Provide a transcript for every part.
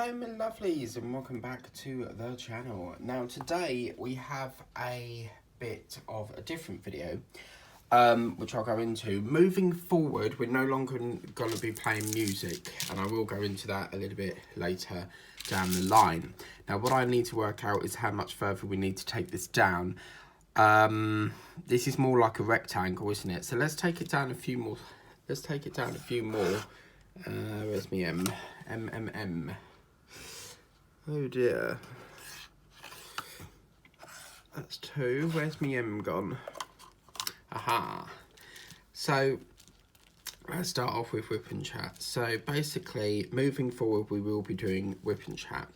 Hello my lovelies and welcome back to the channel. Now today we have a bit of a different video which I'll go into. Moving forward, we're no longer going to be playing music, and I will go into that a little bit later down the line. Now what I need to work out is how much further we need to take this down. This is more like a rectangle, isn't it? So let's take it down a few more. Let's take it down a few more. Where's me M? Oh dear. That's 2. Where's me M gone? Aha. So let's start off with whip and chat. So basically, moving forward, we will be doing whip and chat.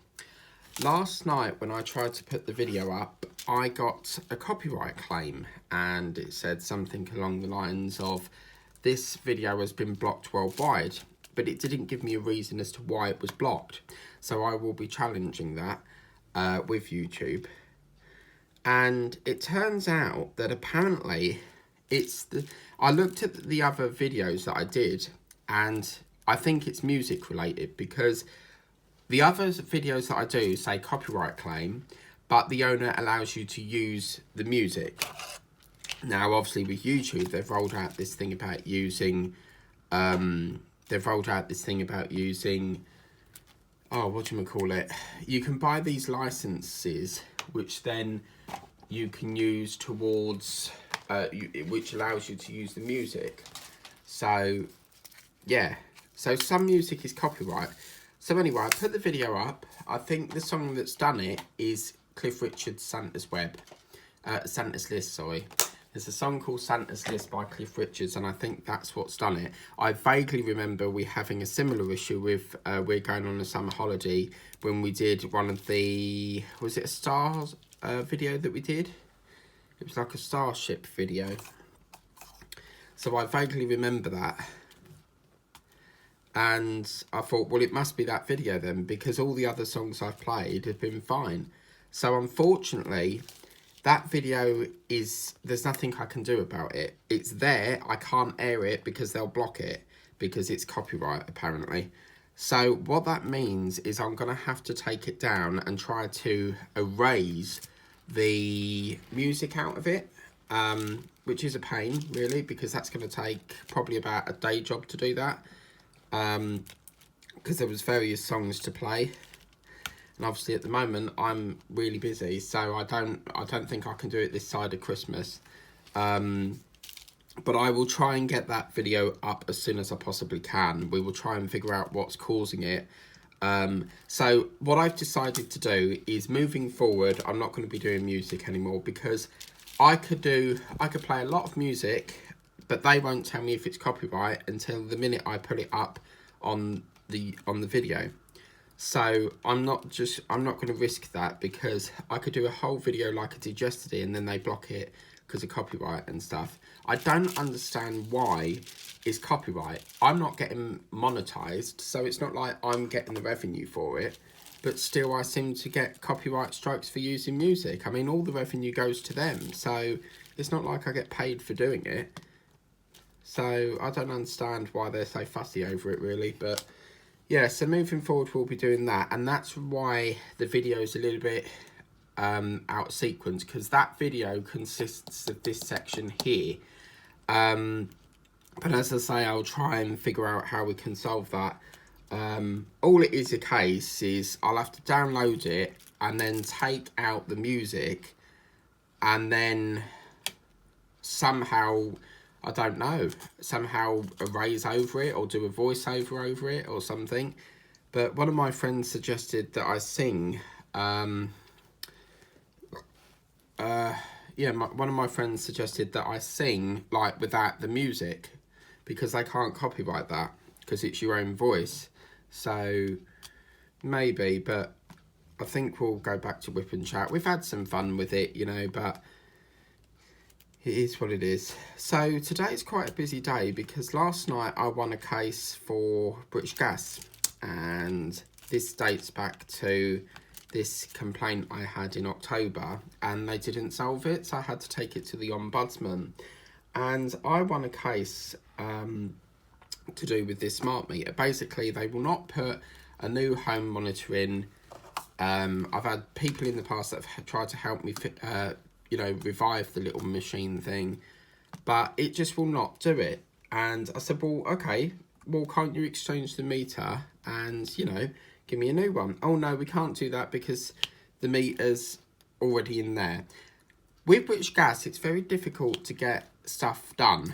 Last night when I tried to put the video up, I got a copyright claim, and it said something along the lines of, this video has been blocked worldwide, but it didn't give me a reason as to why it was blocked. So I will be challenging that with YouTube. And it turns out that apparently I looked at the other videos that I did, and I think it's music related, because the other videos that I do say copyright claim, but the owner allows you to use the music. Now, obviously with YouTube, they've rolled out this thing about using, you can buy these licenses, which then you can use towards, which allows you to use the music. So, yeah. So some music is copyright. So anyway, I put the video up. I think the song that's done it is Cliff Richard's Santa's List, sorry. There's a song called Santa's List by Cliff Richards, and I think that's what's done it. I vaguely remember we having a similar issue with We're Going on a Summer Holiday when we did one of the, was it a Stars video that we did? It was like a Starship video. So I vaguely remember that. And I thought, well, it must be that video then, because all the other songs I've played have been fine. So unfortunately, that video there's nothing I can do about it. It's there, I can't air it because they'll block it, because it's copyright apparently. So what that means is I'm going to have to take it down and try to erase the music out of it, which is a pain really, because that's going to take probably about a day job to do that, because there was various songs to play. And obviously at the moment I'm really busy, so I don't think I can do it this side of Christmas. But I will try and get that video up as soon as I possibly can. We will try and figure out what's causing it. So what I've decided to do is, moving forward, I'm not going to be doing music anymore, because I could play a lot of music, but they won't tell me if it's copyright until the minute I put it up on the video. So I'm not going to risk that, because I could do a whole video like I did yesterday and then they block it because of copyright and stuff. I don't understand why it's copyright. I'm not getting monetized, so it's not like I'm getting the revenue for it, but still I seem to get copyright strikes for using music. I mean, all the revenue goes to them, so it's not like I get paid for doing it. So I don't understand why they're so fussy over it really, but yeah, so moving forward we'll be doing that, and that's why the video is a little bit out of sequence, because that video consists of this section here. But as I say, I'll try and figure out how we can solve that. All it is a case is I'll have to download it and then take out the music, and then somehow, I don't know, somehow erase over it or do a voiceover over it or something. But one of my friends suggested that I sing, one of my friends suggested that I sing like without the music, because they can't copyright that, because it's your own voice. So maybe, but I think we'll go back to whip and chat. We've had some fun with it, you know, but it is what it is. So today's quite a busy day, because last night I won a case for British Gas, and this dates back to this complaint I had in October, and they didn't solve it, so I had to take it to the Ombudsman. And I won a case to do with this smart meter. Basically, they will not put a new home monitoring. I've had people in the past that have tried to help me, revive the little machine thing, but it just will not do it. And I said, well, okay, well, can't you exchange the meter and, give me a new one? Oh, no, we can't do that because the meter's already in there. With British Gas, it's very difficult to get stuff done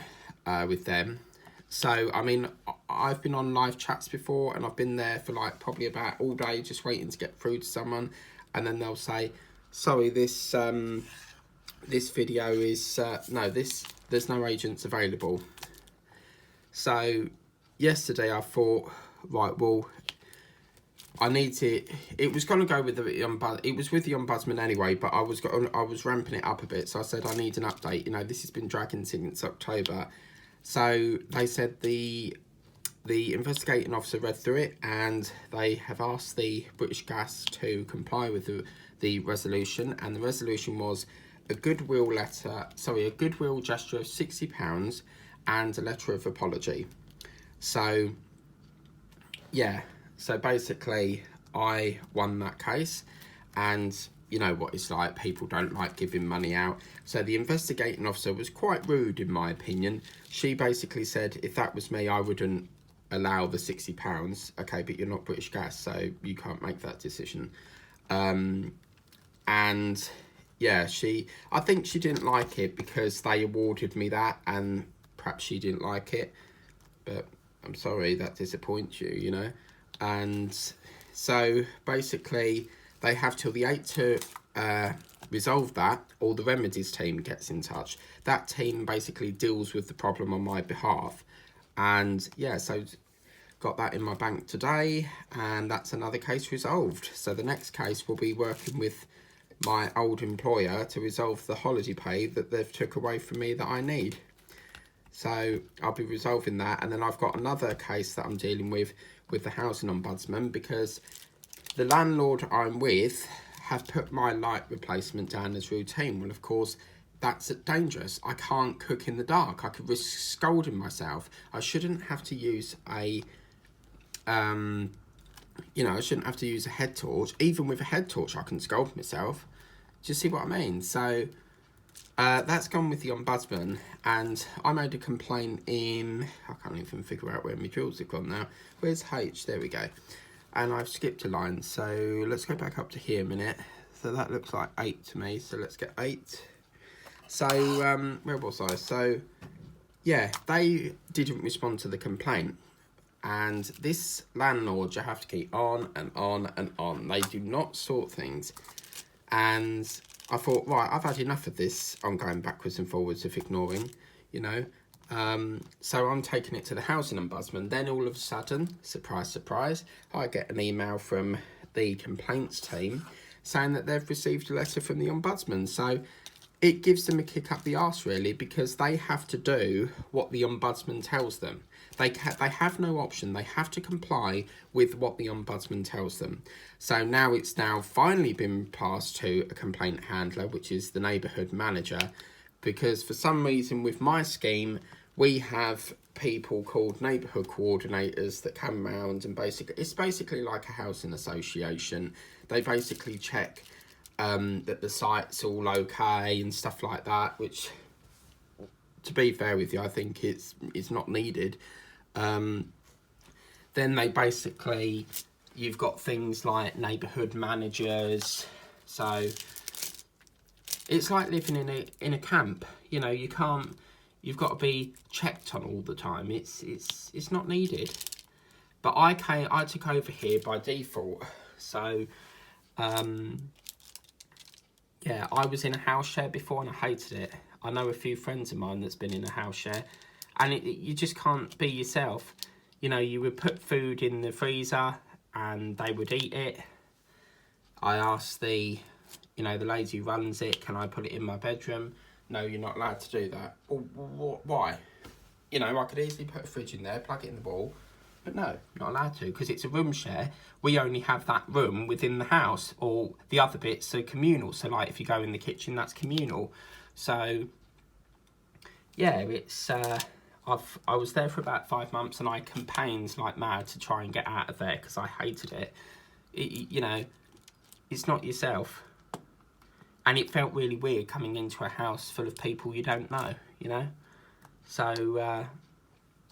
with them. So, I mean, I've been on live chats before and I've been there for like probably about all day just waiting to get through to someone. And then they'll say, sorry, this video is, there's no agents available. So, yesterday I thought, right, well, I need to. It was going to go with it was with the ombudsman anyway, but I was ramping it up a bit. So I said I need an update. This has been dragging since October. So they said the investigating officer read through it and they have asked the British Gas to comply with the resolution, and the resolution was a goodwill gesture of £60 and a letter of apology. So yeah. So basically, I won that case, and you know what it's like, people don't like giving money out. So the investigating officer was quite rude, in my opinion. She basically said, if that was me, I wouldn't allow the £60. Okay, but you're not British Gas, so you can't make that decision. And yeah, I think she didn't like it because they awarded me that, and perhaps she didn't like it. But I'm sorry, that disappoints you, And so basically they have till the 8th to resolve that, or the remedies team gets in touch. That team basically deals with the problem on my behalf. And yeah, so got that in my bank today, and that's another case resolved. So the next case will be working with my old employer to resolve the holiday pay that they've took away from me that I need. So I'll be resolving that, and then I've got another case that I'm dealing with the housing ombudsman, because the landlord I'm with have put my light replacement down as routine. Well, of course, that's dangerous. I can't cook in the dark. I could risk scalding myself. I shouldn't have to use I shouldn't have to use a head torch. Even with a head torch, I can scald myself. Do you see what I mean? So that's gone with the ombudsman, and I made a complaint in, I can't even figure out where my drills have gone now. Where's H? There we go. And I've skipped a line, so let's go back up to here a minute. So that looks like 8 to me, so let's get 8. So, where was I? So, yeah, they didn't respond to the complaint. And this landlord, you have to keep on and on and on. They do not sort things. And I thought, right, I've had enough of this ongoing backwards and forwards of ignoring, So I'm taking it to the housing ombudsman. Then all of a sudden, surprise, surprise, I get an email from the complaints team saying that they've received a letter from the ombudsman. So it gives them a kick up the arse, really, because they have to do what the ombudsman tells them. They have no option. They have to comply with what the ombudsman tells them. So now it's finally been passed to a complaint handler, which is the neighbourhood manager, because for some reason with my scheme, we have people called neighbourhood coordinators that come around, and it's basically like a housing association. They basically check that the site's all okay and stuff like that, which, to be fair with you, I think it's not needed. Then they basically, you've got things like neighbourhood managers. So it's like living in a camp. You can't. You've got to be checked on all the time. It's not needed. But I took over here by default. So yeah, I was in a house share before and I hated it. I know a few friends of mine that's been in a house share, and you just can't be yourself. You would put food in the freezer and they would eat it. I asked the lady who runs it, can I put it in my bedroom? No, you're not allowed to do that. Well, why? I could easily put a fridge in there, plug it in the wall, but no, not allowed to, because it's a room share. We only have that room within the house, or the other bits are communal. So like if you go in the kitchen, that's communal. So yeah, it's I was there for about 5 months, and I campaigned like mad to try and get out of there because I hated it. You know, it's not yourself. And it felt really weird coming into a house full of people you don't know, you know? So,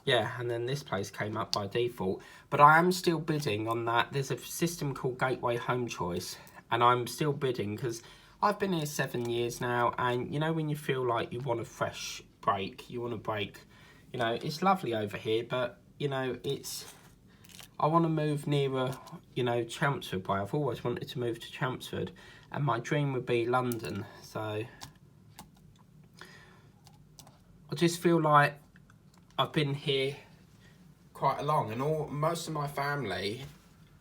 yeah, and then this place came up by default. But I am still bidding on that. There's a system called Gateway Home Choice, and I'm still bidding because I've been here 7 years now, and you know when you feel like you want a fresh break, you want a break, you know, it's lovely over here, but, you know, I want to move nearer, you know, Chelmsford way. I've always wanted to move to Chelmsford, and my dream would be London, so I just feel like I've been here quite long, and most of my family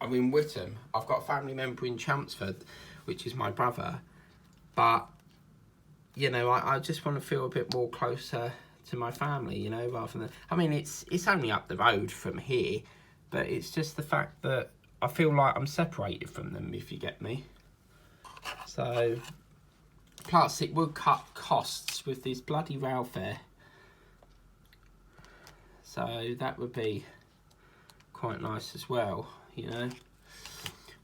are in Witham. I've got a family member in Chelmsford, which is my brother, but, you know, I just want to feel a bit more closer to my family, you know, rather than, I mean, it's only up the road from here, but it's just the fact that I feel like I'm separated from them, if you get me. So, plus it would cut costs with this bloody rail fare. So that would be quite nice as well, you know.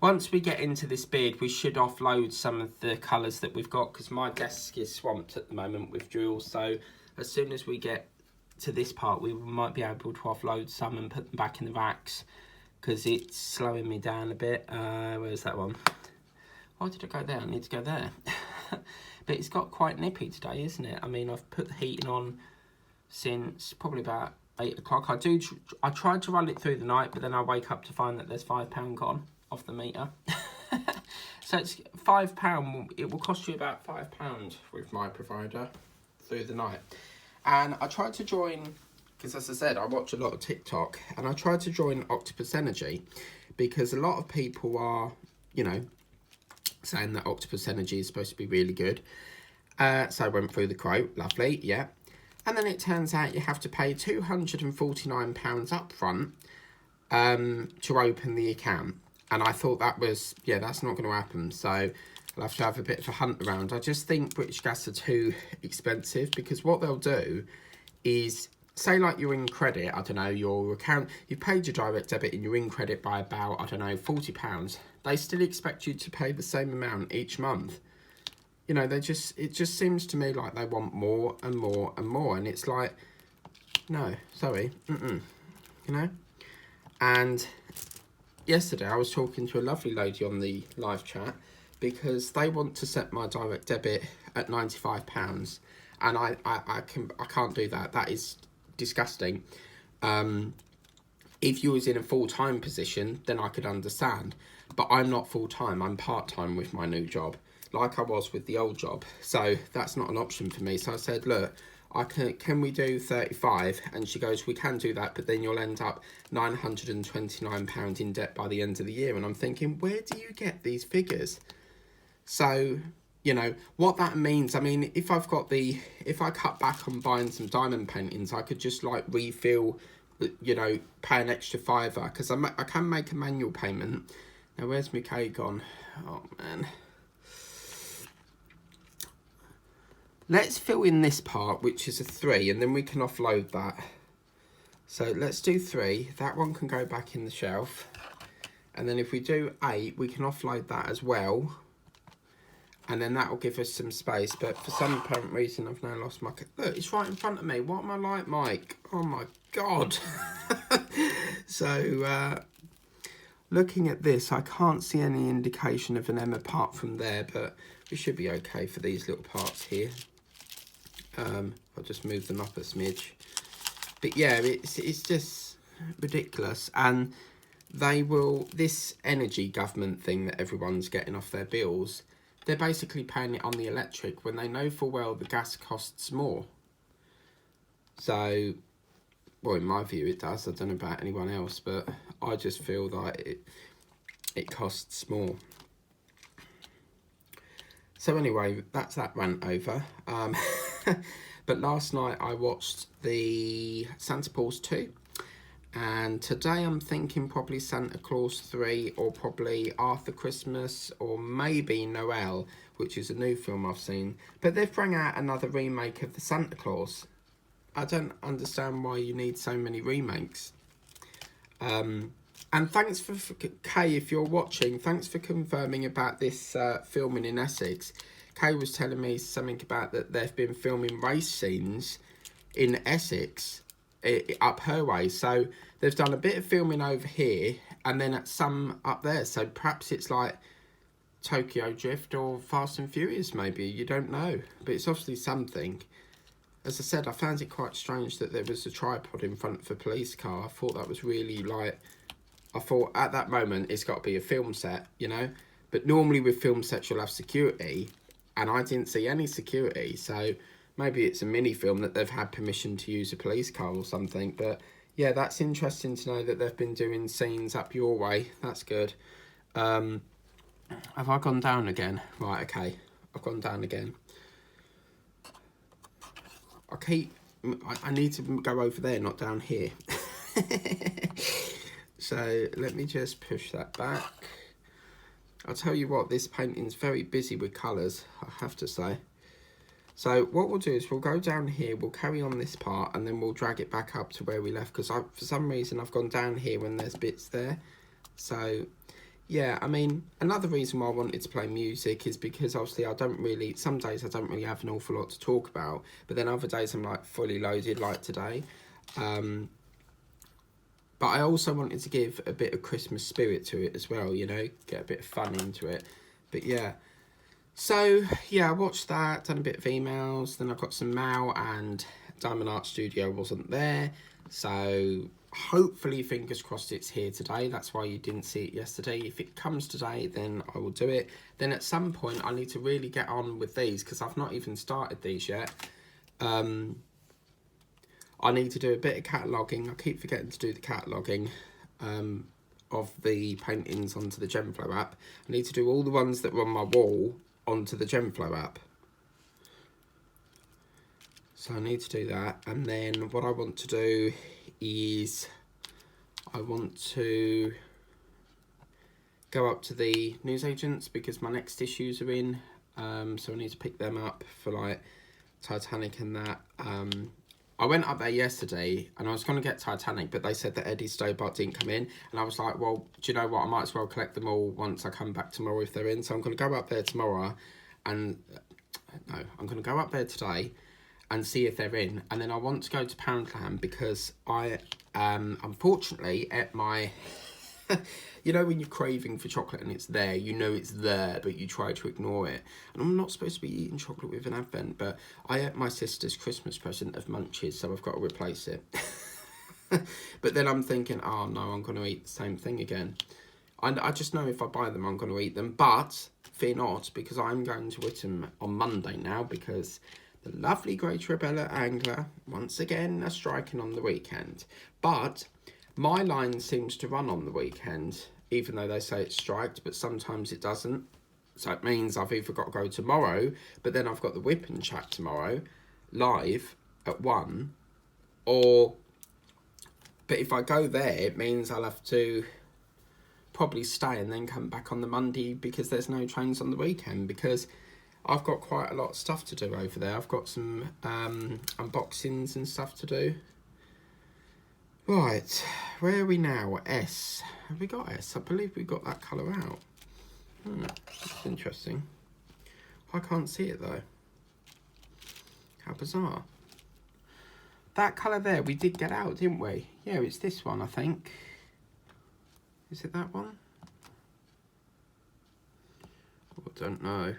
Once we get into this bid, we should offload some of the colours that we've got, because my desk is swamped at the moment with drills. So as soon as we get to this part, we might be able to offload some and put them back in the racks, because it's slowing me down a bit. Where's that one? Why did I go there? I need to go there. But it's got quite nippy today, isn't it? I mean, I've put the heating on since probably about 8 o'clock. I tried to run it through the night, but then I wake up to find that there's £5 gone off the meter. So it's £5. It will cost you about £5 with my provider through the night. And I tried to join, because as I said, I watch a lot of TikTok, and I tried to join Octopus Energy because a lot of people are, you know, saying that Octopus Energy is supposed to be really good. So I went through the quote, lovely, yeah. And then it turns out you have to pay £249 up front to open the account. And I thought that was, yeah, that's not going to happen. So I'll have to have a bit of a hunt around. I just think British Gas are too expensive, because what they'll do is, say like you're in credit, I don't know, your account, you've paid your direct debit and you're in credit by about, I don't know, £40. They still expect you to pay the same amount each month. You know, it just seems to me like they want more and more and more. And it's like, no, sorry, you know? And yesterday I was talking to a lovely lady on the live chat, because they want to set my direct debit at £95. And I can't do that. That is disgusting. If you was in a full-time position, then I could understand. But I'm not full-time. I'm part-time with my new job, like I was with the old job. So that's not an option for me. So I said, look, can we do 35? And she goes, we can do that, but then you'll end up £929 in debt by the end of the year. And I'm thinking, where do you get these figures? So, you know, what that means, I mean, if I cut back on buying some diamond paintings, I could just like refill, you know, pay an extra £5, because I can make a manual payment. Now, where's my cake gone? Oh, man. Let's fill in this part, which is a 3, and then we can offload that. So let's do 3. That one can go back in the shelf. And then if we do 8, we can offload that as well. And then that will give us some space. But for some apparent reason, I've now lost my... Look, it's right in front of me. What am I like, Mike? Oh, my God. So, looking at this, I can't see any indication of an M apart from there. But we should be okay for these little parts here. I'll just move them up a smidge. But, yeah, it's just ridiculous. And they will... This energy government thing that everyone's getting off their bills... They're basically paying it on the electric when they know full well the gas costs more. So, well, in my view, it does. I don't know about anyone else, but I just feel like it costs more. So anyway, that's that rant over. But last night I watched the Santa Claus 2. And today I'm thinking probably Santa Claus 3, or probably Arthur Christmas, or maybe Noel, which is a new film I've seen. But they've brought out another remake of the Santa Claus. I don't understand why you need so many remakes. And thanks for Kay, if you're watching, thanks for confirming about this filming in Essex. Kay was telling me something about that they've been filming race scenes in Essex up her way. So they've done a bit of filming over here and then some up there. So perhaps it's like Tokyo Drift or Fast and Furious maybe. You don't know. But it's obviously something. As I said, I found it quite strange that there was a tripod in front of a police car. I thought that was really like... I thought at that moment it's got to be a film set, you know. But normally with film sets you'll have security, and I didn't see any security. So maybe it's a mini film that they've had permission to use a police car or something. But yeah, that's interesting to know that they've been doing scenes up your way. That's good. Have I gone down again? Right, okay. I've gone down again. I need to go over there, not down here. So let me just push that back. I'll tell you what, this painting's very busy with colours, I have to say. So what we'll do is we'll go down here, we'll carry on this part, and then we'll drag it back up to where we left, because for some reason I've gone down here when there's bits there. So yeah, I mean, another reason why I wanted to play music is because obviously some days I don't really have an awful lot to talk about, but then other days I'm like fully loaded, like today. But I also wanted to give a bit of Christmas spirit to it as well, you know, get a bit of fun into it. But yeah, so yeah, I watched that, done a bit of emails, then I got some mail and Diamond Art Studio wasn't there. So hopefully, fingers crossed, it's here today. That's why you didn't see it yesterday. If it comes today, then I will do it. Then at some point, I need to really get on with these because I've not even started these yet. I need to do a bit of cataloguing. I keep forgetting to do the cataloguing of the paintings onto the Genflow app. I need to do all the ones that were on my wall onto the Genflow app. So I need to do that. And then what I want to do is I want to go up to the newsagents because my next issues are in. So I need to pick them up for like Titanic and that. I went up there yesterday and I was going to get Titanic, but they said that Eddie Stobart didn't come in. And I was like, well, do you know what? I might as well collect them all once I come back tomorrow if they're in. So I'm going to go up there tomorrow and... No, I'm going to go up there today and see if they're in. And then I want to go to Poundland because I unfortunately, at my... you know when you're craving for chocolate and it's there, you know it's there, but you try to ignore it. And I'm not supposed to be eating chocolate with an Advent, but I ate my sister's Christmas present of Munchies, so I've got to replace it. But then I'm thinking, oh no, I'm going to eat the same thing again. I just know if I buy them, I'm going to eat them. But fear not, because I'm going to Whittam on Monday now, because the lovely Great Rebella Angler, once again, are striking on the weekend. But my line seems to run on the weekend, even though they say it's striked, but sometimes it doesn't. So it means I've either got to go tomorrow, but then I've got the Whip and Chat tomorrow, live at 1, or... But if I go there, it means I'll have to probably stay and then come back on the Monday because there's no trains on the weekend, because I've got quite a lot of stuff to do over there. I've got some unboxings and stuff to do. Right, where are we now? S. Have we got S? I believe we got that colour out. That's interesting. I can't see it though. How bizarre. That colour there we did get out, didn't we? Yeah, it's this one, I think. Is it that one? I don't know.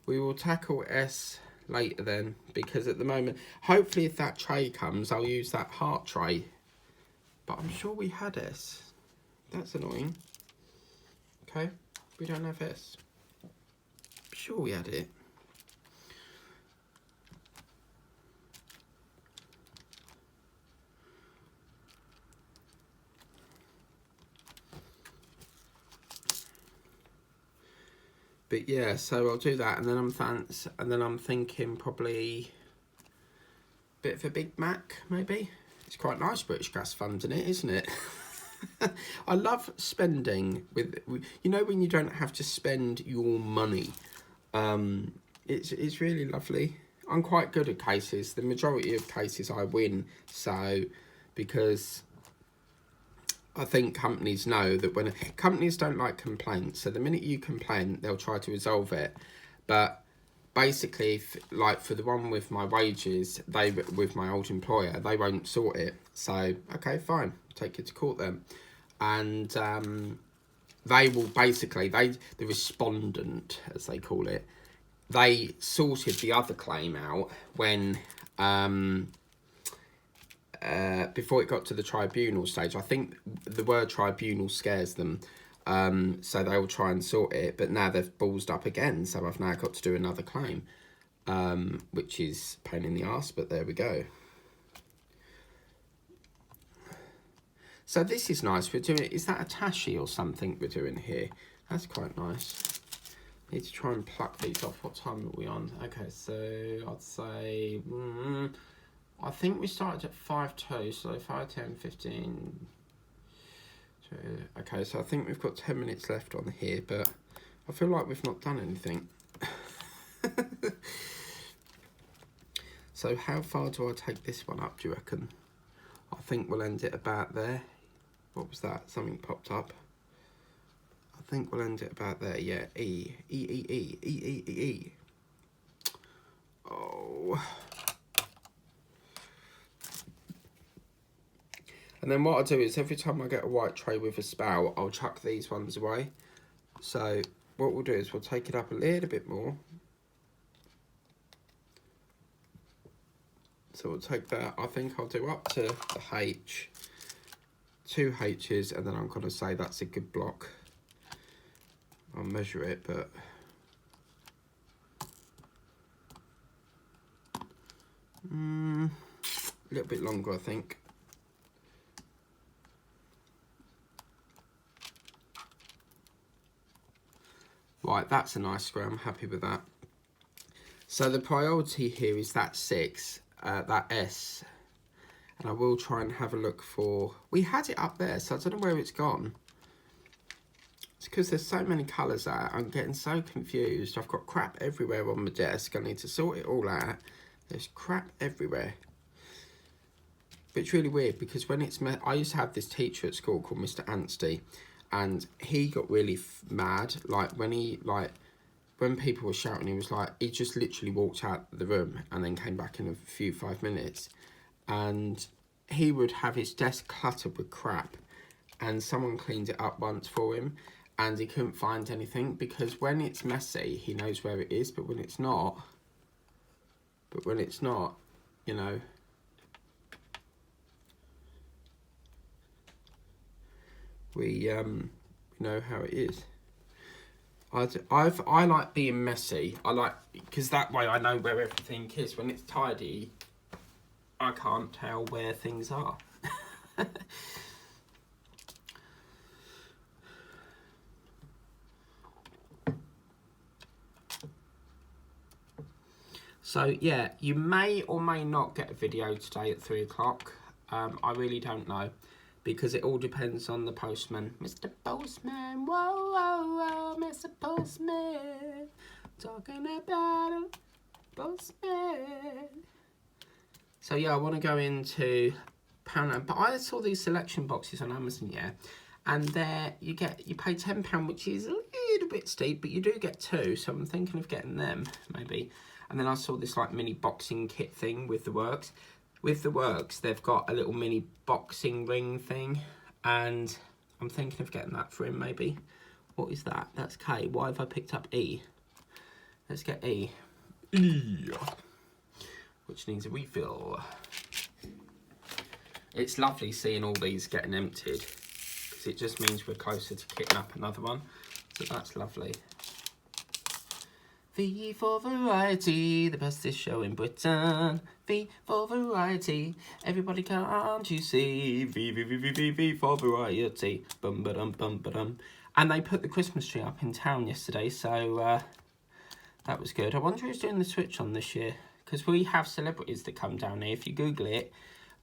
We will tackle S later then, because at the moment, hopefully if that tray comes, I'll use that heart tray. But I'm sure we had S. That's annoying. Okay, we don't have S. I'm sure we had it. But yeah, so I'll do that, and then I'm thinking probably a bit of a Big Mac, maybe. It's quite nice British Gas Fund in it, isn't it? I love spending with, you know, when you don't have to spend your money. It's really lovely. I'm quite good at cases. The majority of cases I win. So, because I think companies know that when companies don't like complaints, so the minute you complain, they'll try to resolve it. But basically, like for the one with my wages, with my old employer, they won't sort it. So, okay, fine, take it to court then. And they will basically, the respondent, as they call it, they sorted the other claim out when before it got to the tribunal stage. I think the word tribunal scares them, so they will try and sort it. But now they've ballsed up again, so I've now got to do another claim, which is a pain in the arse. But there we go. So this is nice. We're doing. Is that a tashi or something we're doing here? That's quite nice. Need to try and pluck these off. What time are we on? Okay, so I'd say I think we started at 5:02, so 5, 10, 15. Okay, so I think we've got 10 minutes left on here, but I feel like we've not done anything. So how far do I take this one up, do you reckon? I think we'll end it about there. What was that? Something popped up. I think we'll end it about there. Yeah, E. Oh. And then what I'll do is every time I get a white tray with a spout, I'll chuck these ones away. So what we'll do is we'll take it up a little bit more. So we'll take that. I think I'll do up to the H. 2 H's, and then I'm going to say that's a good block. I'll measure it, but a little bit longer, I think. Right, that's a nice square. I'm happy with that. So the priority here is that 6, that S. And I will try and have a look for... We had it up there, so I don't know where it's gone. It's because there's so many colours out. I'm getting so confused. I've got crap everywhere on my desk. I need to sort it all out. There's crap everywhere. But it's really weird because when it's... I used to have this teacher at school called Mr. Anstey. And he got really mad. Like, when people were shouting, he was like... He just literally walked out the room and then came back in a 5 minutes. And he would have his desk cluttered with crap, and someone cleaned it up once for him, and he couldn't find anything, because when it's messy, he knows where it is, but when it's not, you know, we know how it is. I like being messy. I like, because that way I know where everything is. When it's tidy, I can't tell where things are. So yeah, you may or may not get a video today at 3 o'clock. I really don't know, because it all depends on the postman. Mr. Postman, whoa, whoa, whoa, Mr. Postman, talking about a postman. So yeah, I want to go into Poundland, but I saw these selection boxes on Amazon, yeah, and there you pay £10, which is a little bit steep, but you do get 2, so I'm thinking of getting them maybe. And then I saw this like mini boxing kit thing with the works. With the works, they've got a little mini boxing ring thing, and I'm thinking of getting that for him maybe. What is that? That's K. Why have I picked up E? Let's get E. E. Which needs a refill. It's lovely seeing all these getting emptied, because it just means we're closer to kitting up another one. So that's lovely. V for variety, the bestest show in Britain. V for variety, everybody can't you see? V for variety. Bum ba dum bum ba dum. And they put the Christmas tree up in town yesterday, so that was good. I wonder who's doing the switch on this year, because we have celebrities that come down here. If you Google it,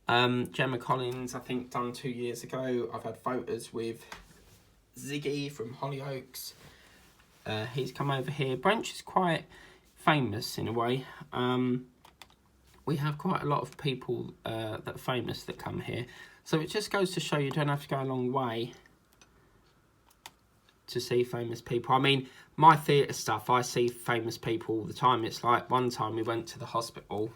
Gemma Collins, I think, done 2 years ago. I've had photos with Ziggy from Hollyoaks. He's come over here. Branch is quite famous in a way. we have quite a lot of people that are famous that come here. So it just goes to show you don't have to go a long way to see famous people. I mean, my theatre stuff, I see famous people all the time. It's like one time we went to the hospital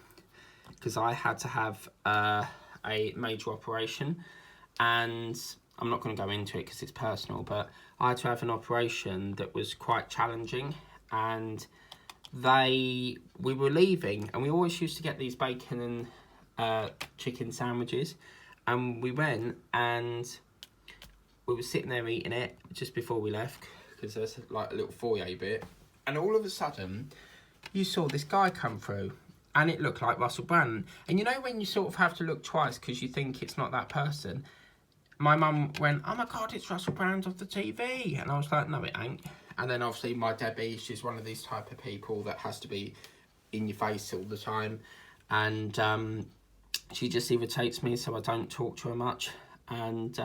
because I had to have a major operation, and I'm not going to go into it because it's personal, but I had to have an operation that was quite challenging, and we were leaving, and we always used to get these bacon and chicken sandwiches, and we went and we were sitting there eating it just before we left because there's like a little foyer bit, and all of a sudden you saw this guy come through and it looked like Russell Brand. And you know when you sort of have to look twice because you think it's not that person? My mum went, oh my God, it's Russell Brand off the TV. And I was like, no, it ain't. And then obviously my Debbie, she's one of these type of people that has to be in your face all the time. And she just irritates me, so I don't talk to her much. And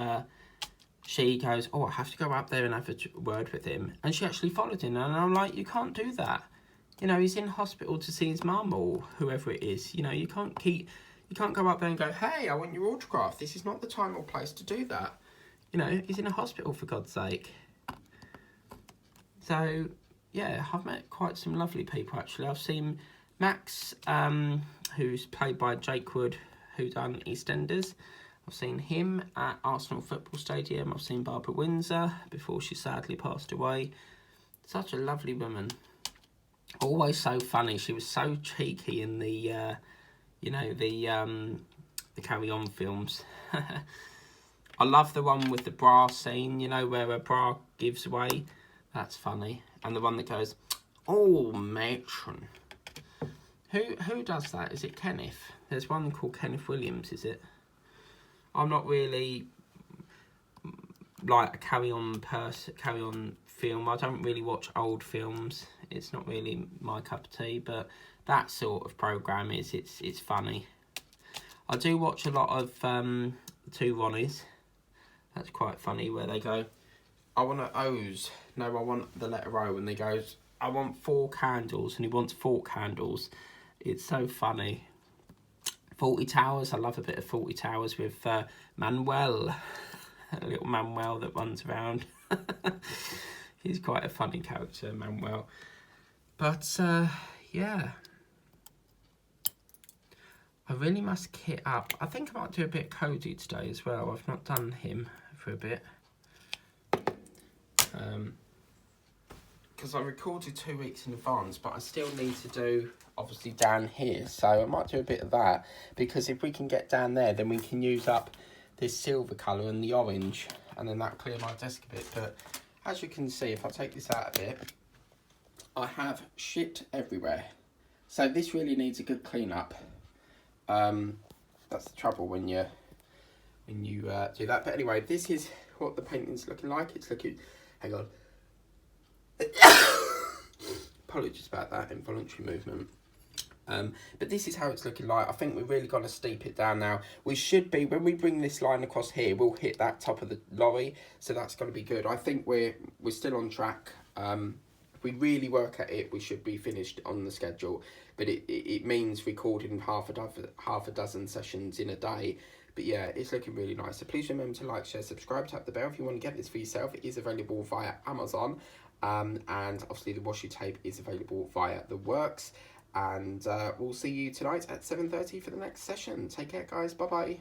she goes, oh, I have to go up there and have a word with him. And she actually followed him. And I'm like, you can't do that. You know, he's in hospital to see his mum or whoever it is. You know, you can't go up there and go, hey, I want your autograph. This is not the time or place to do that. You know, he's in a hospital, for God's sake. So, yeah, I've met quite some lovely people, actually. I've seen Max, who's played by Jake Wood, who done EastEnders. I've seen him at Arsenal Football Stadium. I've seen Barbara Windsor before she sadly passed away. Such a lovely woman. Always so funny. She was so cheeky in the, the Carry On films. I love the one with the bra scene, you know, where a bra gives away. That's funny. And the one that goes, oh, matron. Who does that? Is it Kenneth? There's one called Kenneth Williams, is it? I'm not really like a Carry On film. I don't really watch old films. It's not really my cup of tea, but that sort of programme it's funny. I do watch a lot of Two Ronnies. That's quite funny, where they go, I want O's. No, I want the letter O. And they goes, I want 4 candles. And he wants 4 candles. It's so funny. Fawlty Towers. I love a bit of Fawlty Towers with Manuel. A little Manuel that runs around. He's quite a funny character, Manuel. But, yeah. I really must kit up. I think I might do a bit of Cody today as well. I've not done him for a bit. Because I recorded 2 weeks in advance, but I still need to do, obviously, down here. So I might do a bit of that. Because if we can get down there, then we can use up this silver colour and the orange. And then that'll clear my desk a bit. But as you can see, if I take this out a bit, I have shit everywhere. So this really needs a good clean up. That's the trouble when you do that. But anyway, this is what the painting's looking like. It's looking, hang on. Apologies about that involuntary movement. But this is how it's looking like. I think we're really going to steep it down now. We should be, when we bring this line across here, we'll hit that top of the lorry. So that's going to be good. I think we're still on track. If we really work at it, we should be finished on the schedule. But it means recording half a dozen sessions in a day. But yeah, it's looking really nice. So please remember to like, share, subscribe, tap the bell if you want to get this for yourself. It is available via Amazon. And obviously the washi tape is available via The Works. And we'll see you tonight at 7:30 for the next session. Take care, guys. Bye-bye.